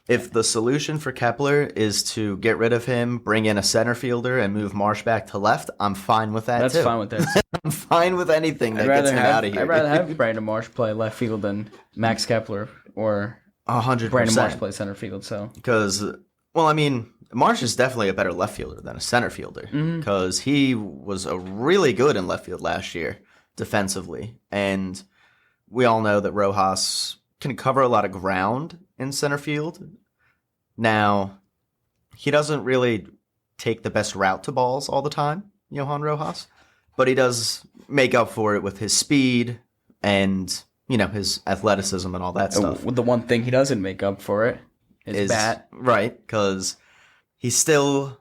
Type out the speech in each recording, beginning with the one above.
If the solution for Kepler is to get rid of him, bring in a center fielder, and move Marsh back to left, I'm fine with that That's too. fine with that. I'm fine with anything that gets him out of here. I'd rather have Brandon Marsh play left field than Max Kepler or 100%. Brandon Marsh play center field. So because, well, I mean, Marsh is definitely a better left fielder than a center fielder because he was a really good in left field last year defensively, and we all know that Rojas can cover a lot of ground in center field. Now, he doesn't really take the best route to balls all the time, Johan Rojas, but he does make up for it with his speed and, his athleticism and all that stuff. the one thing he doesn't make up for it is bat. Right, because he still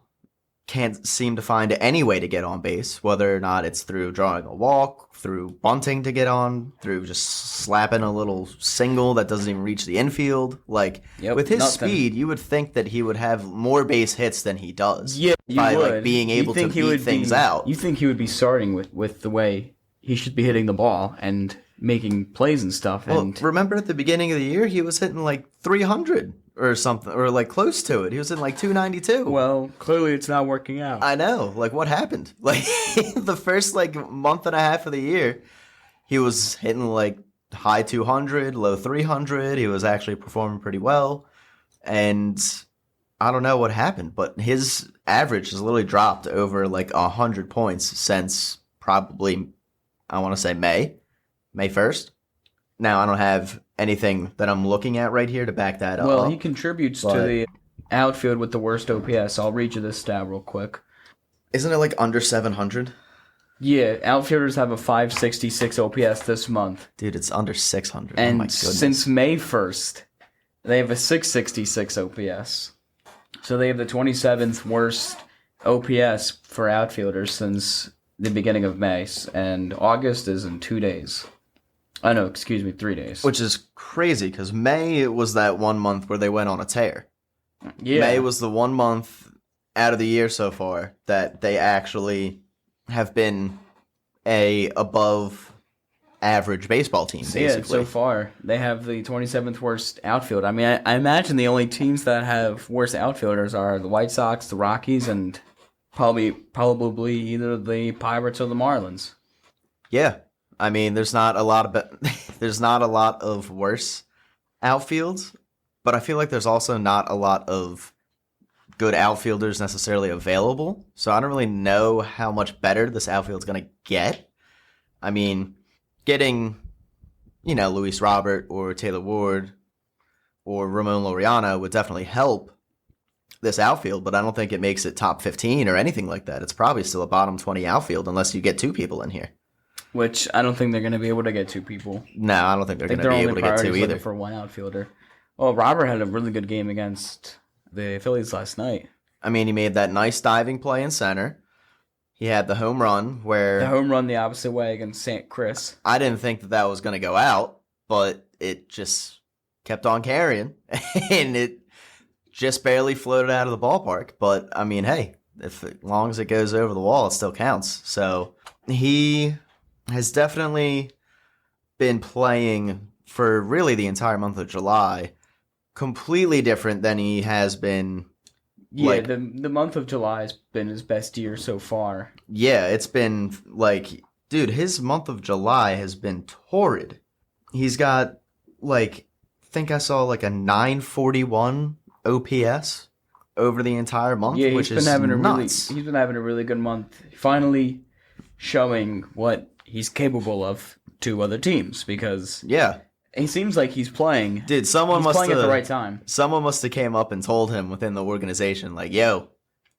can't seem to find any way to get on base, whether or not it's through drawing a walk, through bunting to get on, through just slapping a little single that doesn't even reach the infield. With his speed, you would think that he would have more base hits than he does. Yeah, you by would. Being able to beat things out. You think he would be starting with the way he should be hitting the ball and making plays and stuff. Well, remember at the beginning of the year, he was hitting 300 or something, or close to it. He was in 292. Well, clearly it's not working out. I know. What happened? The first month and a half of the year, he was hitting high 200, low 300. He was actually performing pretty well. And I don't know what happened, but his average has literally dropped over 100 points since probably, I want to say May 1st. Now, I don't have anything that I'm looking at right here to back that up. Well, he contributes to the outfield with the worst OPS. I'll read you this stat real quick. Isn't it under 700? Yeah, outfielders have a 566 OPS this month. Dude, it's under 600. And oh my goodness. Since May 1st, they have a 666 OPS. So they have the 27th worst OPS for outfielders since the beginning of May. And August is in 2 days. Oh, no, excuse me, 3 days. Which is crazy, because May was that 1 month where they went on a tear. Yeah. May was the 1 month out of the year so far that they actually have been a above average baseball team, basically. Yeah, so far, they have the 27th worst outfield. I mean, I imagine the only teams that have worse outfielders are the White Sox, the Rockies, and probably either the Pirates or the Marlins. Yeah. I mean, there's not a lot of worse outfields, but I feel like there's also not a lot of good outfielders necessarily available. So I don't really know how much better this outfield's going to get. I mean, getting, Luis Robert or Taylor Ward or Ramon Laureano would definitely help this outfield, but I don't think it makes it top 15 or anything like that. It's probably still a bottom 20 outfield unless you get two people in here. Which I don't think they're going to be able to get two people. No, I don't think they're going to be able to get two either. For one outfielder. Well, Robert had a really good game against the Phillies last night. I mean, he made that nice diving play in center. He had the home run where... The home run the opposite way against St. Chris. I didn't think that was going to go out, but it just kept on carrying. And it just barely floated out of the ballpark. But, I mean, hey, as long as it goes over the wall, it still counts. So, he has definitely been playing for really the entire month of July completely different than he has been. Yeah, the month of July has been his best year so far. Yeah, it's been dude, his month of July has been torrid. He's got I think I saw a 941 OPS over the entire month, yeah, which is nuts. He's been having a really good month, finally showing what he's capable of to other teams, because he seems like he's playing. Dude, he's playing at the right time. Someone must have came up and told him within the organization, yo,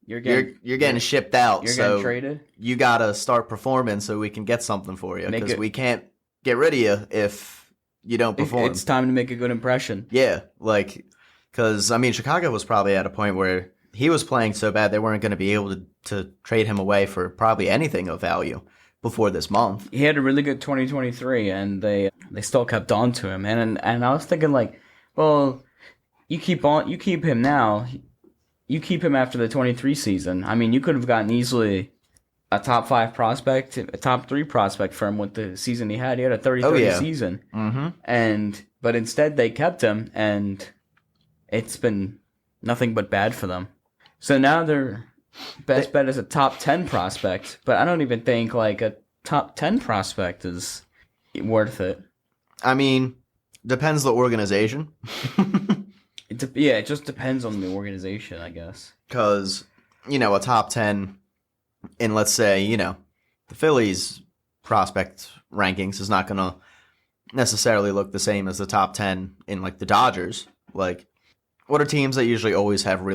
you're getting shipped out. You're getting traded. You gotta start performing so we can get something for you, because we can't get rid of you if you don't perform. It's time to make a good impression. Yeah, because I mean, Chicago was probably at a point where he was playing so bad they weren't going to be able to trade him away for probably anything of value before this month. He had a really good 2023, and they still kept on to him. And I was thinking, well, you keep him now. You keep him after the 23 season. I mean, you could have gotten easily a top 5 prospect, a top 3 prospect for him with the season he had. He had a 30-30 season. Mm-hmm. But instead they kept him, and it's been nothing but bad for them. So now their best bet is a top 10 prospect, but I don't even think like a top 10 prospect is worth it. I mean, depends the organization. It just depends on the organization, I guess. Because, a top 10 in, let's say, the Phillies prospect rankings is not going to necessarily look the same as the top 10 in, like, the Dodgers. Like, what are teams that usually always have,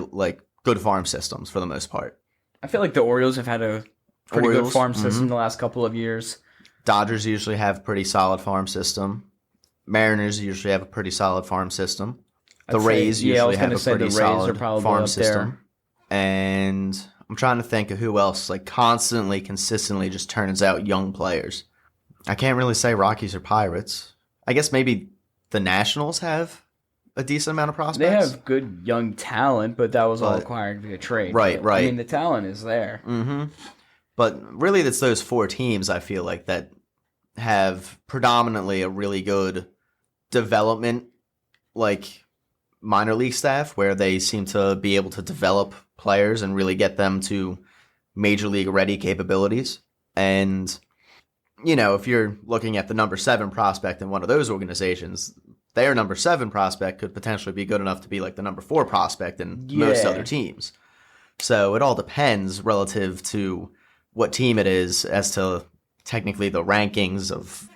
good farm systems for the most part? I feel like the Orioles have had a pretty good farm system the last couple of years. Dodgers usually have a pretty solid farm system. Mariners usually have a pretty solid farm system. The Rays usually have a pretty solid farm system. And I'm trying to think of who else consistently just turns out young players. I can't really say Rockies or Pirates. I guess maybe the Nationals have a decent amount of prospects. They have good young talent, but that was all acquired via trade. Right. I mean, the talent is there. Mm-hmm. But really, it's those 4 teams, I feel like, that have predominantly a really good development, minor league staff, where they seem to be able to develop players and really get them to major league ready capabilities. And, if you're looking at the number 7 prospect in one of those organizations, their number 7 prospect could potentially be good enough to be like the number 4 prospect in most other teams. So it all depends relative to what team it is as to technically the rankings of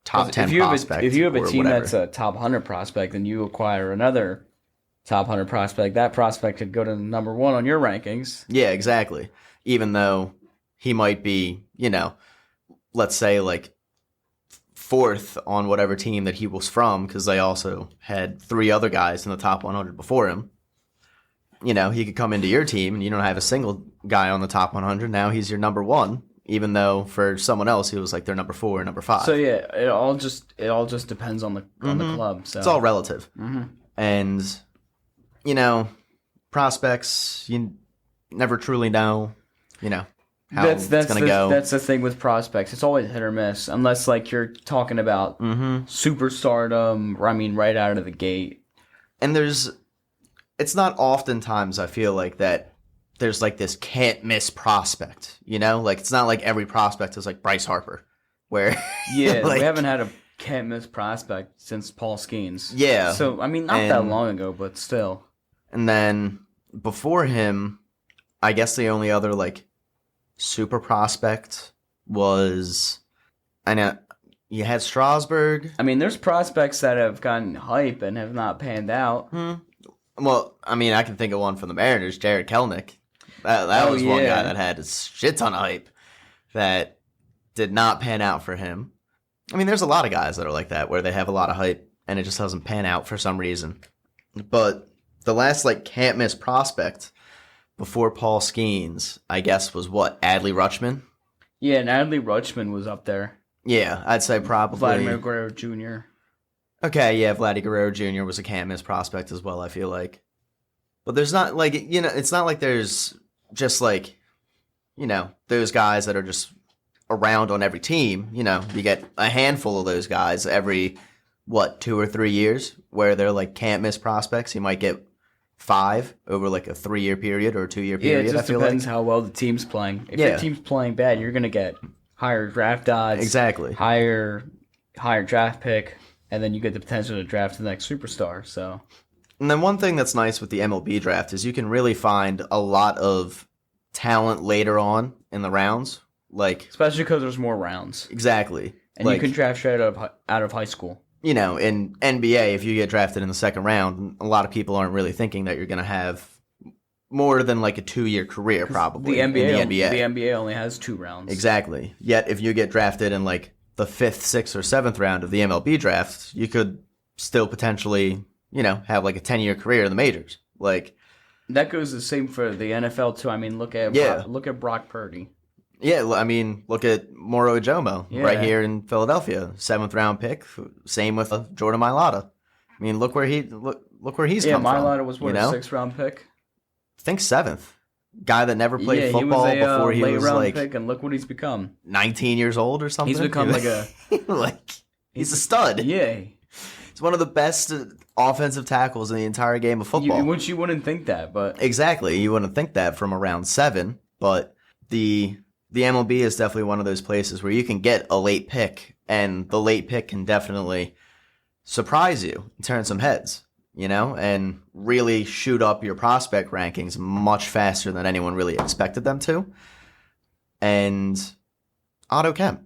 top 10 prospects. If you have a team that's a top 100 prospect and you acquire another top 100 prospect, that prospect could go to number 1 on your rankings. Yeah, exactly. Even though he might be, let's say like 4th on whatever team that he was from, because they also had 3 other guys in the top 100 before him. He could come into your team and you don't have a single guy on the top 100. Now he's your number 1, even though for someone else he was like their number 4 or number 5. So yeah, it all just depends on the club. So it's all relative. Mm-hmm. And prospects, you never truly know, how it's going to go. That's the thing with prospects. It's always hit or miss, unless like you're talking about superstardom. I mean, right out of the gate. And it's not oftentimes I feel like that there's like this can't miss prospect, like it's not like every prospect is like Bryce Harper, where we haven't had a can't miss prospect since Paul Skeens. Yeah. So I mean, not that long ago, but still. And then before him, I guess the only other like super prospect was, I know you had Strasburg. I mean, there's prospects that have gotten hype and have not panned out. Well, I mean, I can think of one from the Mariners, Jared Kelenic. That was one guy that had a shit ton of hype that did not pan out for him. I mean, there's a lot of guys that are like that, where they have a lot of hype and it just doesn't pan out for some reason. But the last can't miss prospect before Paul Skeens, I guess, was what? Adley Rutschman? Yeah, and Adley Rutschman was up there. Yeah, I'd say probably Vladimir Guerrero Jr. Okay, yeah, Vladdy Guerrero Jr. was a can't miss prospect as well, I feel like. But there's not it's not like there's just those guys that are just around on every team. You get a handful of those guys every 2 or 3 years where they're can't miss prospects. You might get 5 over a 3-year period or a 2-year period. Yeah, it just depends how well the team's playing. If your team's playing bad, you're gonna get higher draft odds. Exactly. Higher draft pick, and then you get the potential to draft the next superstar. So. And then one thing that's nice with the MLB draft is you can really find a lot of talent later on in the rounds, especially because there's more rounds. Exactly, and you can draft straight out of high school. In NBA, if you get drafted in the second round, a lot of people aren't really thinking that you're going to have more than a 2-year career, probably. The NBA only has 2 rounds. Exactly. Yet if you get drafted in the 5th, 6th, or 7th round of the MLB draft, you could still potentially have a 10-year career in the majors. That goes the same for the NFL too. I mean, look at Brock Purdy. Yeah, I mean, look at Moro Ojomo right here in Philadelphia, 7th round pick. Same with Jordan Mailata. I mean, look where he's come from. Yeah, Mailata was a 6th round pick. I think 7th. Guy that never played football before he was round pick, and look what he's become. 19 years old or something. He's become he's a stud. Yeah. He's one of the best offensive tackles in the entire game of football. Which you wouldn't think that, but Exactly. You wouldn't think that from around 7, but the MLB is definitely one of those places where you can get a late pick, and the late pick can definitely surprise you and turn some heads, and really shoot up your prospect rankings much faster than anyone really expected them to. And Otto Kemp,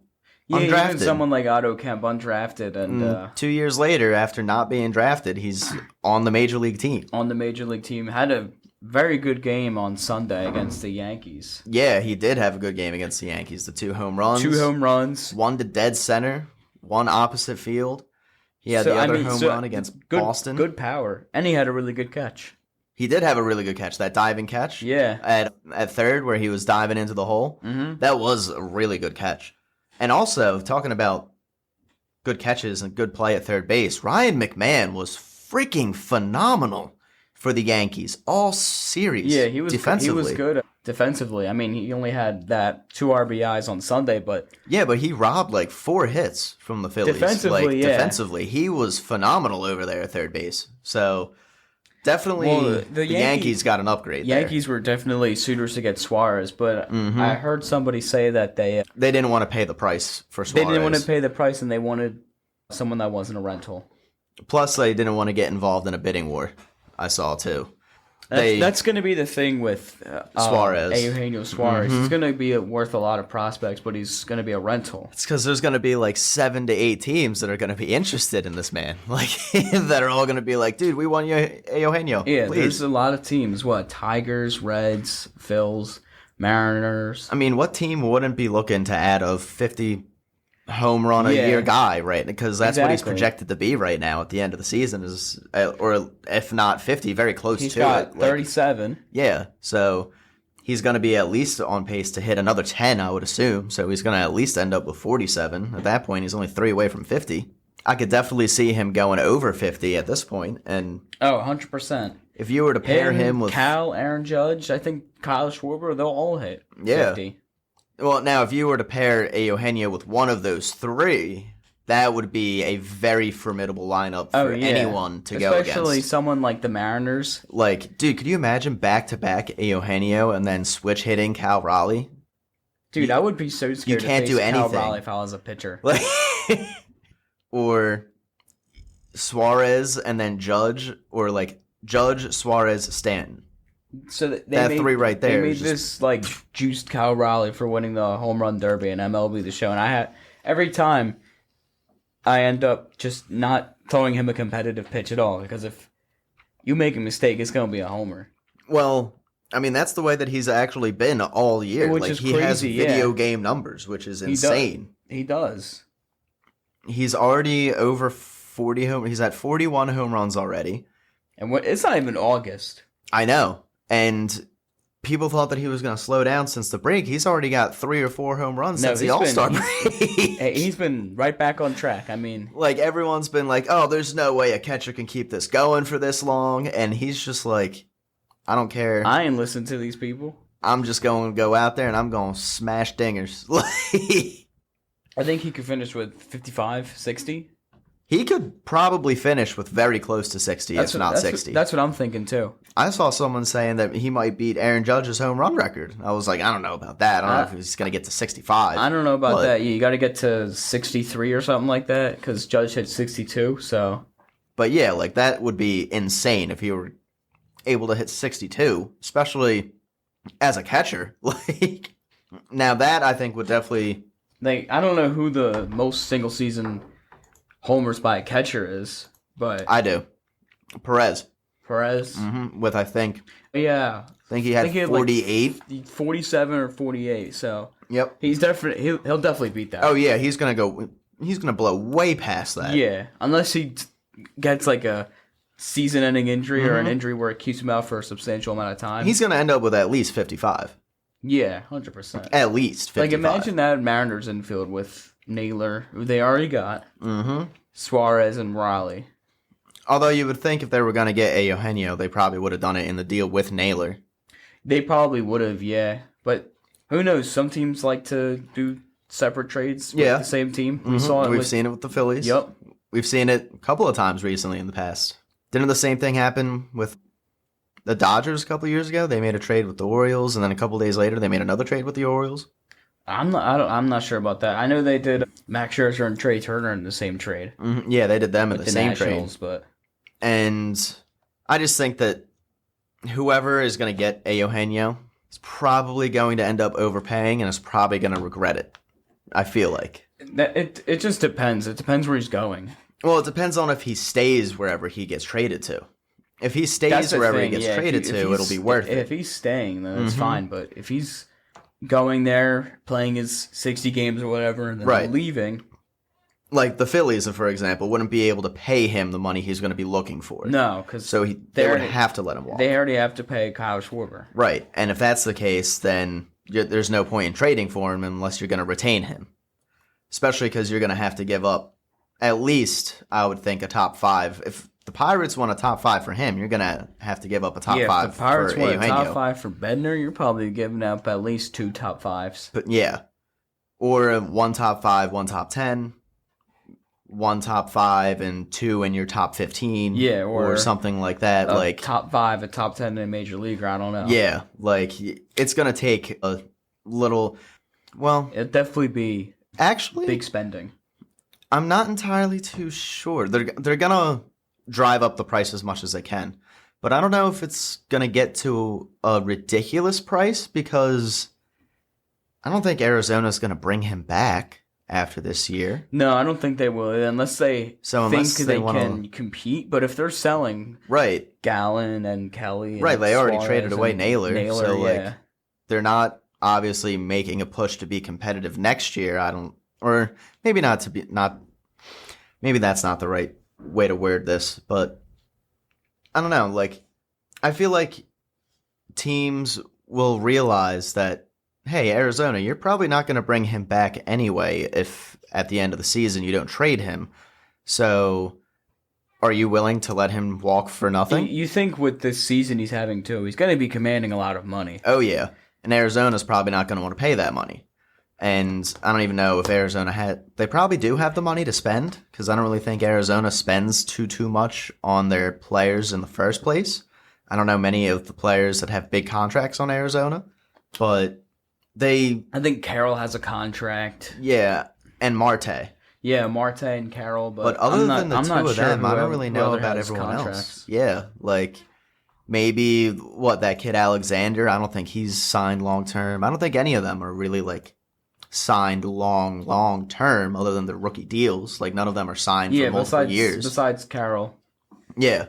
undrafted. Even someone like Otto Kemp, undrafted, and 2 years later, after not being drafted, he's on the major league team. On the major league team, had a very good game on Sunday against the Yankees. Yeah, he did have a good game against the Yankees. The 2 home runs. 2 home runs. 1 to dead center. 1 opposite field. He had the other home run against Boston. Good power. And he had a really good catch. He did have a really good catch. That diving catch. Yeah. At third, where he was diving into the hole. Mm-hmm. That was a really good catch. And also, talking about good catches and good play at third base, Ryan McMahon was freaking phenomenal for the Yankees all series. Yeah, he was defensively. He was good defensively. I mean, he only had that 2 RBIs on Sunday, but yeah, but he robbed like 4 hits from the Phillies. Defensively, he was phenomenal over there at third base. So definitely, the Yankees got an upgrade. Yankees were definitely suitors to get Suarez, but I heard somebody say that they didn't want to pay the price for Suarez. They didn't want to pay the price, and they wanted someone that wasn't a rental. Plus, they didn't want to get involved in a bidding war. I saw too. That's going to be the thing with Suarez. Eugenio Suarez. He's going to be worth a lot of prospects, but he's going to be a rental. It's because there's going to be like 7 to 8 teams that are going to be interested in this man. Like that are all going to be like, dude, we want you, Eugenio. Yeah, please. There's a lot of teams. What? Tigers, Reds, Phils, Mariners. I mean, what team wouldn't be looking to add a 50 home run a year guy, right? Because that's what he's projected to be right now at the end of the season, is, or if not 50, very close to it. He's got 37. Yeah, so he's going to be at least on pace to hit another 10, I would assume. So he's going to at least end up with 47. At that point, he's only 3 away from 50. I could definitely see him going over 50 at this point. And 100%. If you were to pair him with Cal, Aaron Judge, I think Kyle Schwarber, they'll all hit 50. Well, now, if you were to pair a Eugenio with one of those 3, that would be a very formidable lineup for anyone to go against. Especially someone like the Mariners. Like, dude, could you imagine back-to-back a Eugenio and then switch hitting Cal Raleigh? Dude, I would be so scared to face Cal Raleigh if I was a pitcher. Like, or Suarez and then Judge, or like Judge, Suarez, Stanton. So they made 3 right there. They made this like juiced Kyle Raleigh for winning the home run derby and MLB The Show, and every time I end up just not throwing him a competitive pitch at all, because if you make a mistake, it's gonna be a homer. Well, I mean, that's the way that he's actually been all year. Which is crazy, has video game numbers, which is insane. He does. He's already over 40 home. He's at 41 home runs already. And it's not even August. I know. And people thought that he was going to slow down since the break. He's already got 3 or 4 home runs since the All-Star break. He's been right back on track. I mean, like, everyone's been like, oh, there's no way a catcher can keep this going for this long. And he's just like, I don't care. I ain't listening to these people. I'm just going to go out there and I'm going to smash dingers. I think he could finish with 55, 60. He could probably finish with very close to 60, if not 60. That's what I'm thinking, too. I saw someone saying that he might beat Aaron Judge's home run record. I was like, I don't know about that. I don't know if he's going to get to 65. I don't know about that. You got to get to 63 or something like that, because Judge hit 62, so. But yeah, like, that would be insane if he were able to hit 62, especially as a catcher. Like, now that I think would definitely. I don't know who the most single season homers by a catcher is, but I do. Perez. With I think. Yeah. I think he had 48. Like 47 or 48, so. Yep. He'll definitely beat that. Oh yeah, he's going to blow way past that. Yeah, unless he gets like a season-ending injury or an injury where it keeps him out for a substantial amount of time. He's going to end up with at least 55. Yeah, 100%. At least 55. Like, imagine that Mariners infield with Naylor, who they already got, Suarez, and Raleigh. Although you would think if they were going to get a Eugenio, they probably would have done it in the deal with Naylor. They probably would have, yeah. But who knows? Some teams like to do separate trades with the same team. We've seen it with the Phillies. Yep. We've seen it a couple of times recently in the past. Didn't the same thing happen with the Dodgers a couple years ago? They made a trade with the Orioles, and then a couple days later, they made another trade with the Orioles. I'm not sure about that. I know they did Max Scherzer and Trey Turner in the same trade. Yeah, they did them in With the same Nationals, trade. but And I just think that whoever is going to get a Eugenio is probably going to end up overpaying and is probably going to regret it. I feel like. it just depends. It depends where he's going. Well, it depends on if he stays wherever he gets traded to. If he That's stays the wherever he thing, gets yeah. traded If to, it'll be worth it. If he's staying, then it's fine. But if he's going there, playing his 60 games or whatever, and then leaving. Like the Phillies, for example, wouldn't be able to pay him the money he's going to be looking for. No, because they would have to let him walk. They already have to pay Kyle Schwarber. Right, and if that's the case, then there's no point in trading for him unless you're going to retain him. Especially because you're going to have to give up at least, I would think, a top 5. If the Pirates want a top 5 for him, you're going to have to give up a top 5 if the Pirates for want Eugenio. a top 5 for Bednar, you're probably giving up at least 2 top 5s. But yeah, or 1 top 5, 1 top 10, 1 top 5, and 2 in your top 15. Yeah, or something like that. Like top 5, a top 10 in a major leaguer. I don't know. Yeah, like it's going to take a little. Well, it'd definitely be actually big spending. I'm not entirely too sure. They're gonna drive up the price as much as they can, but I don't know if it's gonna get to a ridiculous price because I don't think Arizona's gonna bring him back after this year. No, I don't think they will unless they can compete. But if they're selling Gallen and Kelly, and they already Suarez traded away Naylor, so yeah. like they're not obviously making a push to be competitive next year. Or maybe maybe that's not the right way to word this, but I don't know. Like, I feel like teams will realize that, hey, Arizona, you're probably not going to bring him back anyway if at the end of the season you don't trade him. So, are you willing to let him walk for nothing? You think with this season he's having too, he's going to be commanding a lot of money. Oh, yeah. And Arizona's probably not going to want to pay that money. And I don't even know if Arizona they probably do have the money to spend, because I don't really think Arizona spends too much on their players in the first place. I don't know many of the players that have big contracts on Arizona, but I think Carroll has a contract. Yeah, and Marte. Yeah, Marte and Carroll, but other than the two of them, I don't really know about everyone else. Yeah, like maybe that kid Alexander, I don't think he's signed long term. I don't think any of them are really like signed long term other than the rookie deals. Like none of them are signed for multiple years. Besides Carroll. Yeah.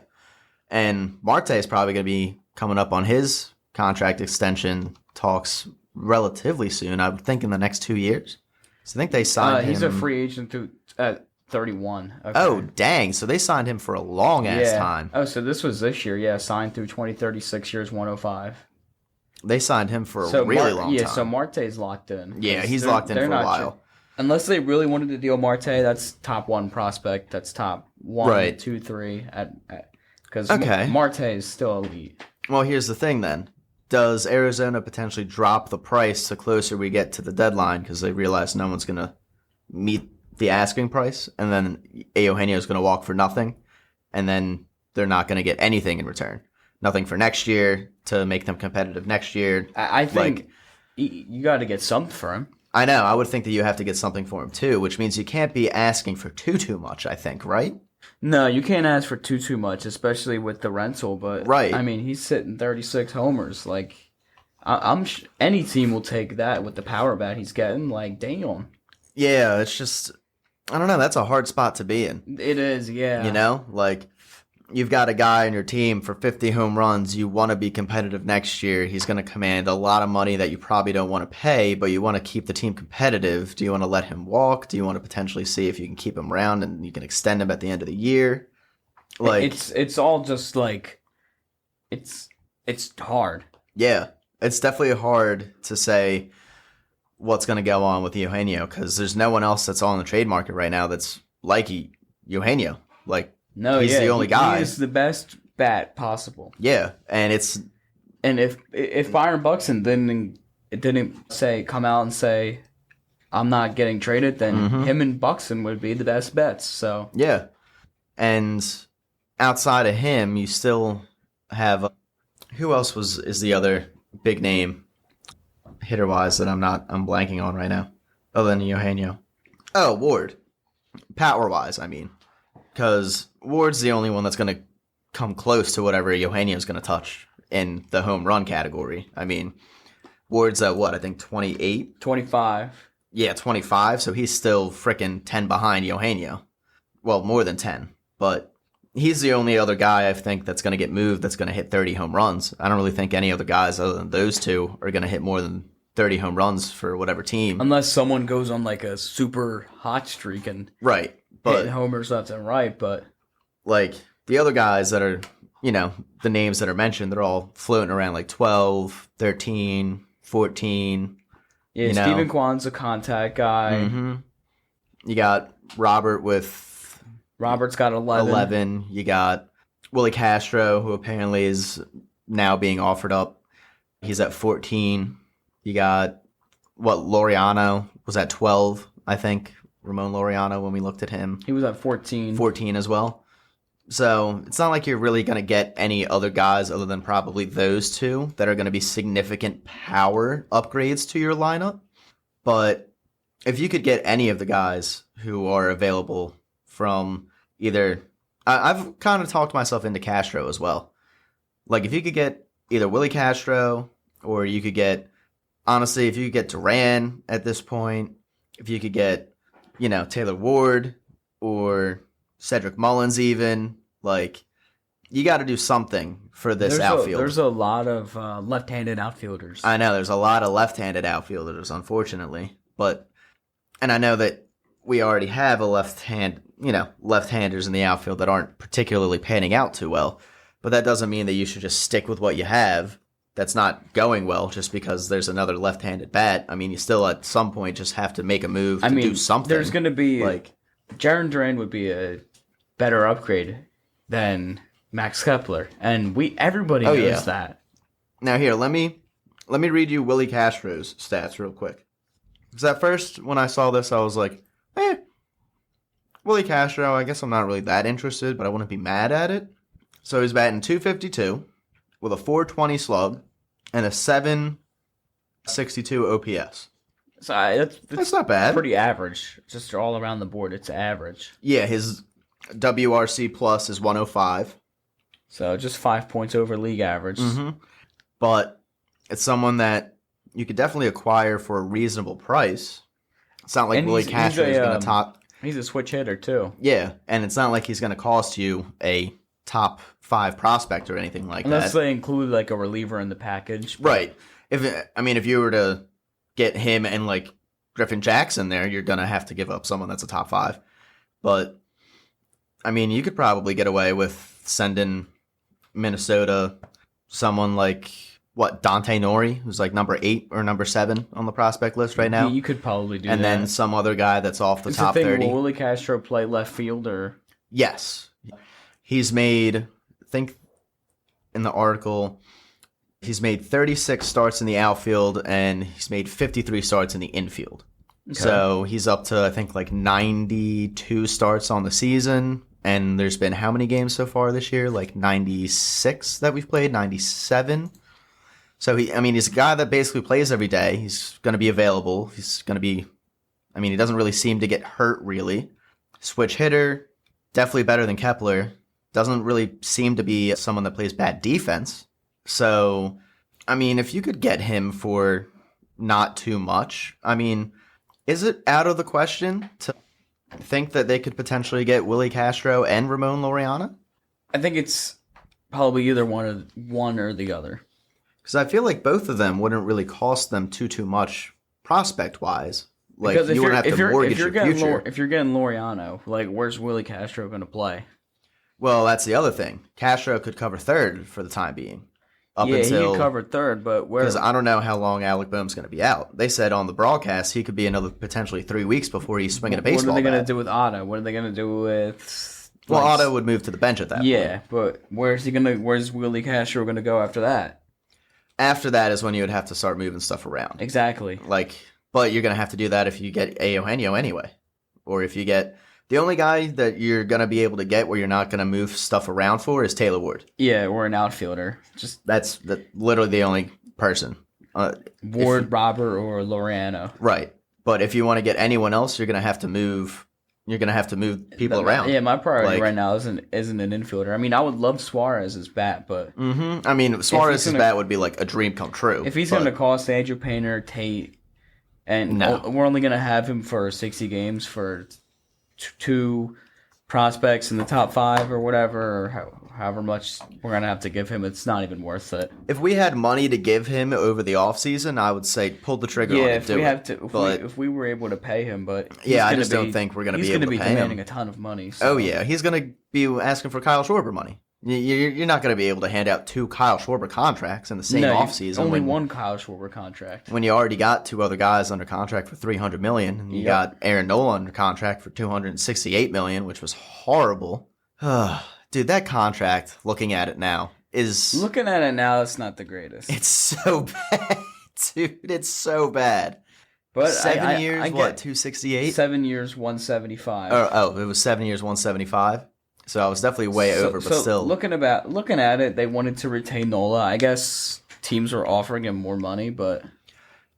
And Marte is probably going to be coming up on his contract extension talks relatively soon. I would think in the next 2 years. So I think they signed him. He's a free agent through 31. Okay. Oh, dang. So they signed him for a long-ass time. Oh, so this was this year. Yeah, signed through 2036 years, 105. They signed him for a really long time. Yeah, so Marte's locked in. Yeah, he's locked in for a while. Unless they really wanted to deal Marte, that's top 1 prospect. That's top 1, 2, 3. Because Marte is still elite. Well, here's the thing then. Does Arizona potentially drop the price the closer we get to the deadline because they realize no one's going to meet the asking price, and then Eugenio is going to walk for nothing, and then they're not going to get anything in return? Nothing for next year to make them competitive next year. I think you got to get something for him. I know. I would think that you have to get something for him too, which means you can't be asking for too much, I think, right? No, you can't ask for too much, especially with the rental. But I mean, he's sitting 36 homers. Like, any team will take that with the power bat he's getting. Like, damn. Yeah, it's just, I don't know. That's a hard spot to be in. It is, yeah. You know, like, you've got a guy on your team for 50 home runs. You want to be competitive next year. He's going to command a lot of money that you probably don't want to pay, but you want to keep the team competitive. Do you want to let him walk? Do you want to potentially see if you can keep him around and you can extend him at the end of the year? Like, it's all just like, it's hard. Yeah, it's definitely hard to say what's going to go on with Eugenio because there's no one else that's on the trade market right now that's like Eugenio. Like, no, he's the only guy. He is the best bat possible. Yeah, and if Byron Buxton didn't come out and say I'm not getting traded, then him and Buxton would be the best bets. So yeah, and outside of him, you still have who else is the other big name hitter wise that I'm blanking on right now, other than Eugenio. Oh, Ward. Power wise, I mean, because Ward's the only one that's going to come close to whatever Eugenio's going to touch in the home run category. I mean, Ward's at what? I think 28? 25. Yeah, 25, so he's still freaking 10 behind Eugenio. Well, more than 10, but he's the only other guy I think that's going to get moved that's going to hit 30 home runs. I don't really think any other guys other than those two are going to hit more than 30 home runs for whatever team. Unless someone goes on like a super hot streak and right, but hitting homers left and right, but like the other guys that are, the names that are mentioned, they're all floating around like 12, 13, 14. Yeah, Steven Kwan's a contact guy. Mm-hmm. You got Robert's got 11. You got Willie Castro, who apparently is now being offered up. He's at 14. You got, Laureano was at 12, I think. Ramon Laureano, when we looked at him. He was at 14. 14 as well. So it's not like you're really going to get any other guys other than probably those two that are going to be significant power upgrades to your lineup. But if you could get any of the guys who are available from either... I've kind of talked myself into Castro as well. Like, if you could get either Willie Castro or you could get... Honestly, if you could get Duran at this point, if you could get, Taylor Ward or Cedric Mullins even, like, you got to do something for this outfield. There's a lot of left-handed outfielders. I know, there's a lot of left-handed outfielders, unfortunately. And I know that we already have a left-handers in the outfield that aren't particularly panning out too well. But that doesn't mean that you should just stick with what you have that's not going well just because there's another left-handed bat. I mean, you still at some point just have to make a move to do something. There's going to be Jarren Duran would be a better upgrade than Max Kepler, and everybody knows that. Now here, let me read you Willie Castro's stats real quick. Because at first, when I saw this, I was like, Willie Castro, I guess I'm not really that interested, but I wouldn't be mad at it. So he's batting .252 with a .420 slug and a .762 OPS. So that's not bad. Pretty average. Just all around the board, it's average. Yeah, his WRC plus is 105. So just 5 points over league average. Mm-hmm. But it's someone that you could definitely acquire for a reasonable price. It's not like Willie Castro is going to top... He's a switch hitter, too. Yeah, and it's not like he's going to cost you a top 5 prospect or anything like that. Unless they include like a reliever in the package. Right. If you were to get him and like Griffin Jackson there, you're going to have to give up someone that's a top 5. But, I mean, you could probably get away with sending Minnesota someone like, Dante Nori, who's like number 8 or number 7 on the prospect list right now. You could probably do that. And then some other guy that's off the top 30. Will Willie Castro play left field or? Yes. He's made, I think in the article, he's made 36 starts in the outfield and he's made 53 starts in the infield. Okay. So he's up to, I think, like 92 starts on the season. And there's been how many games so far this year? Like 96 that we've played, 97. So he's a guy that basically plays every day. He's going to be available. He's going to be, he doesn't really seem to get hurt really. Switch hitter, definitely better than Kepler. Doesn't really seem to be someone that plays bad defense. So, if you could get him for not too much, is it out of the question to think that they could potentially get Willie Castro and Ramon Laureano? I think it's probably either one or the other. Because I feel like both of them wouldn't really cost them too much prospect-wise. Like, because you wouldn't have to mortgage your future. If you're getting Laureano, like, where's Willie Castro going to play? Well, that's the other thing. Castro could cover third for the time being. He could cover third, but where? Because I don't know how long Alec Boehm's going to be out. They said on the broadcast he could be another potentially 3 weeks before he's swinging a baseball bat. What are they going to do with Otto? What are they going to do with... Well, Otto would move to the bench at that point. Yeah, but where's Willie Castro going to go after that? After that is when you would have to start moving stuff around. Exactly. But you're going to have to do that if you get Eugenio anyway. Or if you get The only guy that you're going to be able to get where you're not going to move stuff around for is Taylor Ward. Yeah, or an outfielder. Just That's literally the only person. Ward, Robert, or Laureano. Right. But if you want to get anyone else, you're going to have to move. You're going to have to move people around. Yeah, my priority right now isn't an infielder. I mean, I would love Suarez's bat, but I mean, Suarez's bat would be like a dream come true. If he's going to cost Andrew Painter, Tate, and we're only going to have him for 60 games for two prospects in the top 5 or whatever, or however much we're going to have to give him, it's not even worth it. If we had money to give him over the offseason, I would say pull the trigger on it. If we were able to pay him, but I just don't think we're going to be able to pay him. He's going to be demanding a ton of money. So. Oh, yeah. He's going to be asking for Kyle Schwarber money. You're not going to be able to hand out 2 Kyle Schwarber contracts in the same offseason. Only one Kyle Schwarber contract. When you already got 2 other guys under contract for $300 million, and you got Aaron Nola under contract for $268 million, which was horrible. Dude, that contract, looking at it now, is... Looking at it now, it's not the greatest. It's so bad, dude. It's so bad. But 7 years, what, 268? 7 years, 175. It was 7 years, 175? So I was definitely way over, but still. Looking at it, they wanted to retain Nola. I guess teams were offering him more money, but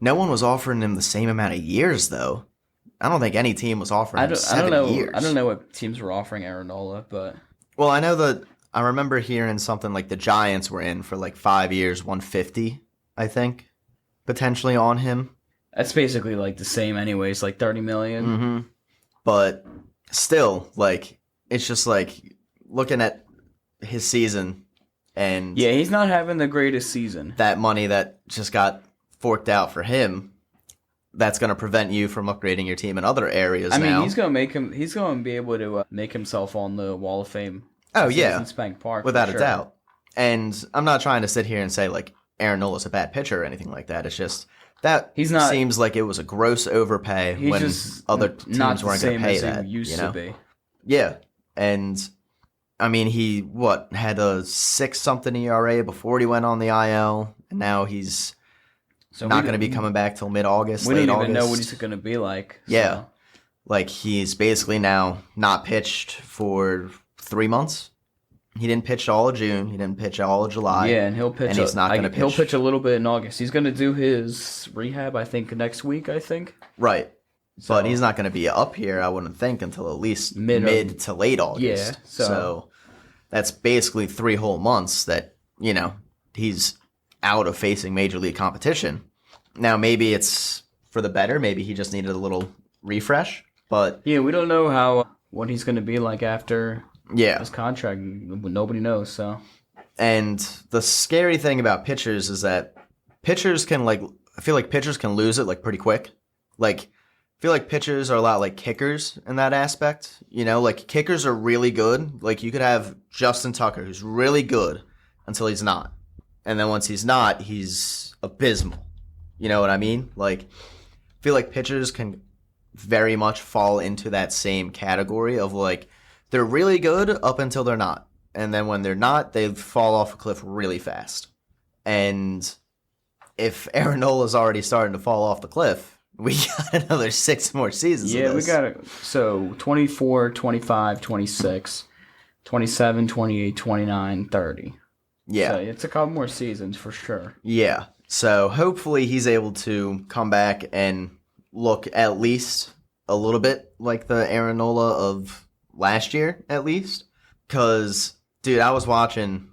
no one was offering him the same amount of years, though. I don't think any team was offering him 7 years. I don't know what teams were offering Aaron Nola, but well, I know that I remember hearing something like the Giants were in for like 5 years, 150, I think, potentially on him. That's basically like the same, anyways, like $30 million. Mm-hmm. But still, like. It's just like looking at his season and... Yeah, he's not having the greatest season. That money that just got forked out for him, that's going to prevent you from upgrading your team in other areas now. I mean, he's going to be able to make himself on the Wall of Fame. Oh, yeah. In Spank Park. Without a doubt. And I'm not trying to sit here and say, like, Aaron Nola's a bad pitcher or anything like that. It's just... That seems like it was a gross overpay when other teams weren't going to pay that. Used to be. Yeah. And, I mean, he, had a 6-something ERA before he went on the IL, and now he's not going to be coming back till mid-August, We don't even know what he's going to be like. Yeah. So. Like, he's basically now not pitched for 3 months. He didn't pitch all of June. He didn't pitch all of July. Yeah, and he'll pitch. And he's not going to pitch. He'll pitch a little bit in August. He's going to do his rehab, I think, next week, Right. So, but he's not going to be up here, I wouldn't think, until at least mid to late August. Yeah. So that's basically 3 whole months that, he's out of facing major league competition. Now, maybe it's for the better. Maybe he just needed a little refresh. But yeah, we don't know what he's going to be like after his contract. Nobody knows. So, and the scary thing about pitchers is that pitchers can I feel like pitchers can lose it pretty quick. I feel like pitchers are a lot like kickers in that aspect. Kickers are really good. You could have Justin Tucker, who's really good until he's not. And then once he's not, he's abysmal. You know what I mean? I feel like pitchers can very much fall into that same category of they're really good up until they're not. And then when they're not, they fall off a cliff really fast. And if Aaron Nola's already starting to fall off the cliff, we got another 6 more seasons of this. We got it. So 24, 25, 26, 27, 28, 29, 30. Yeah. So it's a couple more seasons for sure. Yeah. So hopefully he's able to come back and look at least a little bit like the Aaron Nola of last year, at least. Because, dude, I was watching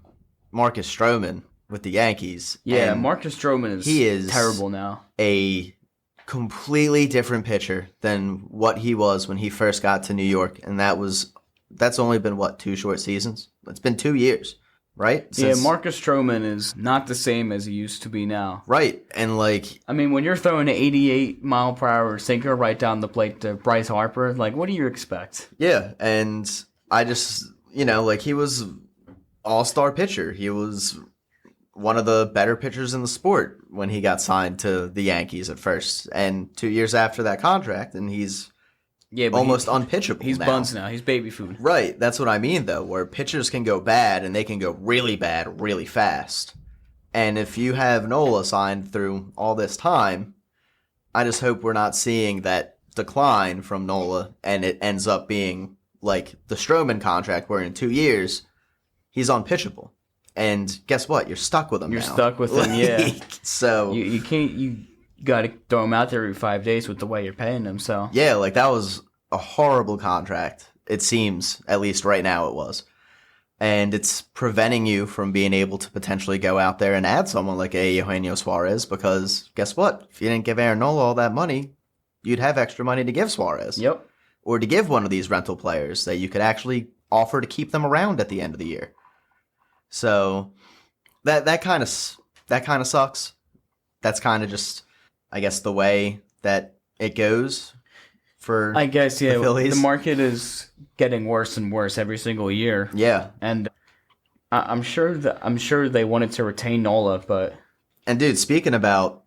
Marcus Stroman with the Yankees. Yeah, Marcus Stroman is terrible now. A completely different pitcher than what he was when he first got to New York, and that's only been 2 short seasons. It's been 2 years, right? Marcus Stroman is not the same as he used to be now. Right, and I mean, when you're throwing an 88-mile-per-hour sinker right down the plate to Bryce Harper, what do you expect? Yeah, and I just he was all-star pitcher. He was one of the better pitchers in the sport when he got signed to the Yankees at first. And 2 years after that contract, and he's almost unpitchable. He's buns now. He's baby food. Right. That's what I mean, though, where pitchers can go bad, and they can go really bad really fast. And if you have Nola signed through all this time, I just hope we're not seeing that decline from Nola, and it ends up being like the Stroman contract, where in 2 years he's unpitchable. And guess what? You're stuck with him. You're now. stuck with him, yeah. So you can't. You got to throw him out there every 5 days with the way you're paying him. So yeah, like that was a horrible contract. It seems, at least right now, it was. And it's preventing you from being able to potentially go out there and add someone like a Eugenio Suarez, because guess what? If you didn't give Aaron Nola all that money, you'd have extra money to give Suarez. Yep. Or to give one of these rental players that you could actually offer to keep them around at the end of the year. So that kind of sucks. That's kind of just, I guess, the way that it goes for I guess, yeah, the Phillies. the market is getting worse and worse every single year. Yeah. And I'm sure they wanted to retain Nola, but And dude, speaking about